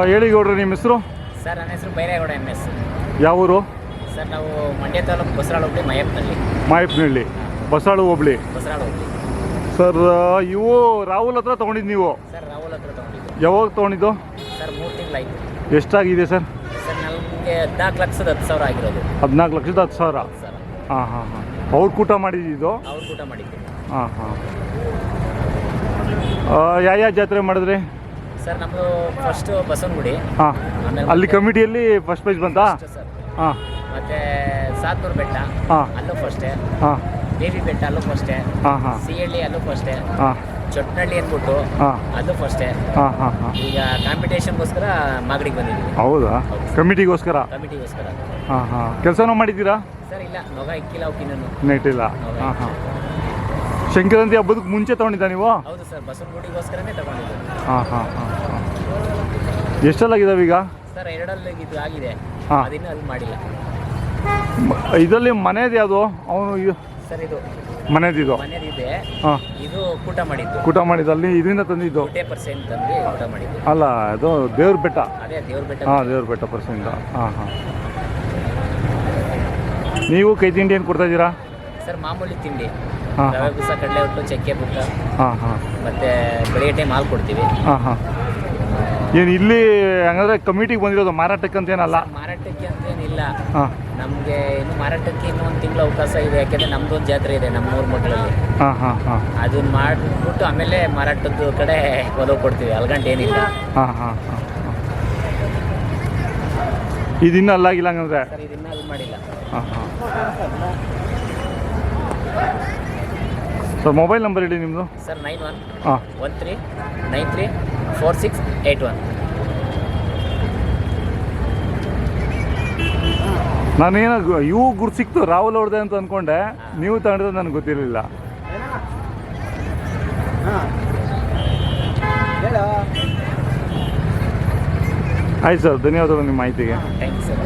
ಹೇಳಿ ಗೌಡ್ರೆ, ನಿಮ್ಮ ಹೆಸರು? ಸರ್ ನನ್ನ ಹೆಸರು ಬೈರೇಗೌಡ MS. ಯಾವ ಊರು? ಸರ್ ನಾವು ಮಂಡ್ಯ ತಾಲೂಕು ಬಸರಾಳು ಹೋಬಳಿ ಮಾಯಪ್ಪನಹಳ್ಳಿ. ಬಸರಾಳು ಹೋಬಳಿ. ಸರ್ ಇವು ರಾಹುಲ್ ಹತ್ರ ತೊಗೊಂಡಿದ್ದು ನೀವು? ಸರ್ ರಾಹುಲ್ ಹತ್ರ ತೊಗೊಂಡಿದ್ದು. ಯಾವಾಗ ತೊಗೊಂಡಿದ್ದು? ಸರ್ 3 ತಿಂಗಳಾಯ್ತು. ಎಷ್ಟಾಗಿದೆ ಸರ್? ಸರ್ ನಮಗೆ 14,10,000 ಆಗಿರೋದು. 14,10,000. ಹಾಂ ಹಾಂ ಹಾಂ. ಅವ್ರು ಕೂಟ ಮಾಡಿದ್ದು? ಅವ್ರು ಕೂಟ ಮಾಡಿದ್ದು. ಹಾಂ ಹಾಂ. ಯಾವ ಜಾತ್ರೆ ಮಾಡಿದ್ರಿ? ಸರ್ ನಮ್ಮದು ಫಸ್ಟು ಬಸವನಗುಡಿ. ಹಾಂ. ಅಲ್ಲಿ ಕಮಿಟಿಯಲ್ಲಿ ಫಸ್ಟ್ ಪ್ರೈಸ್ ಬಂತಾ? ಸರ್. ಹಾಂ. ಮತ್ತು ಸಾತ್ನೂರು ಬೆಟ್ಟ. ಹಾಂ. ಅಲ್ಲೂ ಫಸ್ಟೇ. ಹಾಂ. ದೇವಿ ಬೆಟ್ಟ ಅಲ್ಲೂ ಫಸ್ಟೇ. ಹಾಂ ಹಾಂ. ಸಿಹಳ್ಳಿ ಅಲ್ಲೂ ಫಸ್ಟೇ. ಹಾಂ. ಚೊಟ್ನಳ್ಳಿ ಅಂದ್ಬಿಟ್ಟು ಅದು ಫಸ್ಟೇ. ಹಾಂ ಹಾಂ ಹಾಂ. ಈಗ ಕಾಂಪಿಟೇಷನ್ಗೋಸ್ಕರ ಮಾಗಡಿಗೆ ಬಂದಿದ್ದೀವಿ. ಹೌದಾ? ಕಮಿಟಿಗೋಸ್ಕರ? ಕಮಿಟಿಗೋಸ್ಕರ. ಹಾಂ ಹಾಂ. ಕೆಲಸನೂ ಮಾಡಿದ್ದೀರಾ? ಸರ್ ಇಲ್ಲ, ನೊಗ ಇಕ್ಕಿಲ್ಲ ಅವಕ್ಕಿನ್ನೂ. ನೆಟ್ಟಿಲ್ಲ. ಹಾಂ ಹಾಂ. ಸಂಕ್ರಾಂತಿ ಹಬ್ಬದಕ್ಕೆ ಮುಂಚೆ ತೊಗೊಂಡಿದ್ದ ನೀವು? ಹೌದು ಸರ್, ಬಸವನಗುಡಿಗೋಸ್ಕರನೇ ತಗೊಂಡಿದ್ದು. ಹಾಂ ಹಾಂ ಹಾಂ ಹಾಂ. ಎಷ್ಟೆಲ್ಲಾಗಿದ್ದಾವೆ ಈಗ? ಸರ್ 2 ಇದು ಆಗಿದೆ. ಹಾಂ. ಅದಿನ್ನೂ ಅಲ್ಲಿ ಮಾಡಿಲ್ಲ. ಇದರಲ್ಲಿ ಮನೆಯದು ಯಾವುದು? ಅವನು ಸರ್ ಇದು ಮನೆಯದಿದು? ಮನೆಯದಿದೆ. ಹಾಂ. ಇದು ಕೂಟ ಮಾಡಿದ್ದು. ಕೂಟ ಮಾಡಿದ್ದು ಅಲ್ಲಿ ಇದರಿಂದ ತಂದಿದ್ದು? 50% ತಂದು ಕೂಟ ಮಾಡಿದ್ದು. ಅಲ್ಲ, ಅದು ದೇವ್ರ ಬೆಟ್ಟ. ಅದೇ ದೇವ್ರ ಬೆಟ್ಟ. ಹಾಂ, ದೇವ್ರ ಬೆಟ್ಟ ಪರ್ಸೆಂಟ್. ಹಾಂ ಹಾಂ. ನೀವು ಕೈ ತಿಂಡಿ ಏನು ಕೊಡ್ತಾ ಇದ್ದೀರಾ? ಸರ್ ಮಾಮೂಲಿ ತಿಂಡಿ. ಹಾಂ. ರವೆ ಬೂಸ, ಕಡಲೆ ಹಿಟ್ಟು, ಚಕ್ಕೆ ಬುಕ್ಕ. ಹಾಂ ಹಾಂ. ಮತ್ತು ಬೆಳಿಗ್ಗೆ ಟೈಮ್ ಹಾಲು ಕೊಡ್ತೀವಿ. ಹಾಂ ಹಾಂ. ಏನು ಇಲ್ಲಿ ಹಂಗಂದ್ರೆ ಕಮಿಟಿಗೆ ಬಂದಿರೋದು ಮಾರಾಟಕ್ಕೆ ಅಂತೇನಲ್ಲ? ಮಾರಾಟಕ್ಕೆ ಅಂತೇನಿಲ್ಲ. ಹಾಂ. ನಮಗೆ ಇನ್ನು ಮಾರಾಟಕ್ಕೆ ಇನ್ನೂ 1 ತಿಂಗಳು ಅವಕಾಶ ಇದೆ. ಯಾಕೆಂದರೆ ನಮ್ಮದೊಂದು ಜಾತ್ರೆ ಇದೆ ನಮ್ಮ ಊರ ಮಕ್ಕಳಲ್ಲಿ. ಹಾಂ ಹಾಂ ಹಾಂ. ಅದನ್ನ ಮಾಡಿಬಿಟ್ಟು ಆಮೇಲೆ ಮಾರಾಟದ ಕಡೆ ಒಲವು ಕೊಡ್ತೀವಿ. ಅಲ್ಗಂಟು ಏನಿಲ್ಲ. ಹಾಂ ಹಾಂ ಹಾಂ. ಇದಿನ್ನೂ ಅಲ್ಲಾಗಿಲ್ಲ ಹಂಗಂದ್ರೆ? ಸರ್ ಇದನ್ನ ಅದು ಮಾಡಿಲ್ಲ. ಹಾಂ ಹಾಂ. ಸರ್ ಮೊಬೈಲ್ ನಂಬರ್ ಹೇಳಿ ನಿಮ್ಮದು? ಸರ್ 9113934681. ನಾನೇನೋ ಇವು ಗುರು ಸಿಕ್ತು ರಾಹುಲ್ ಅವ್ರದ್ದೇ ಅಂತ ಅಂದ್ಕೊಂಡೆ. ನೀವು ತಗೊಂಡಿದ್ದು ನನಗೆ ಗೊತ್ತಿರಲಿಲ್ಲ. ಆಯ್ತು ಸರ್, ಧನ್ಯವಾದಗಳು ನಿಮ್ಮ ಮಾಹಿತಿಗೆ. Thanks sir.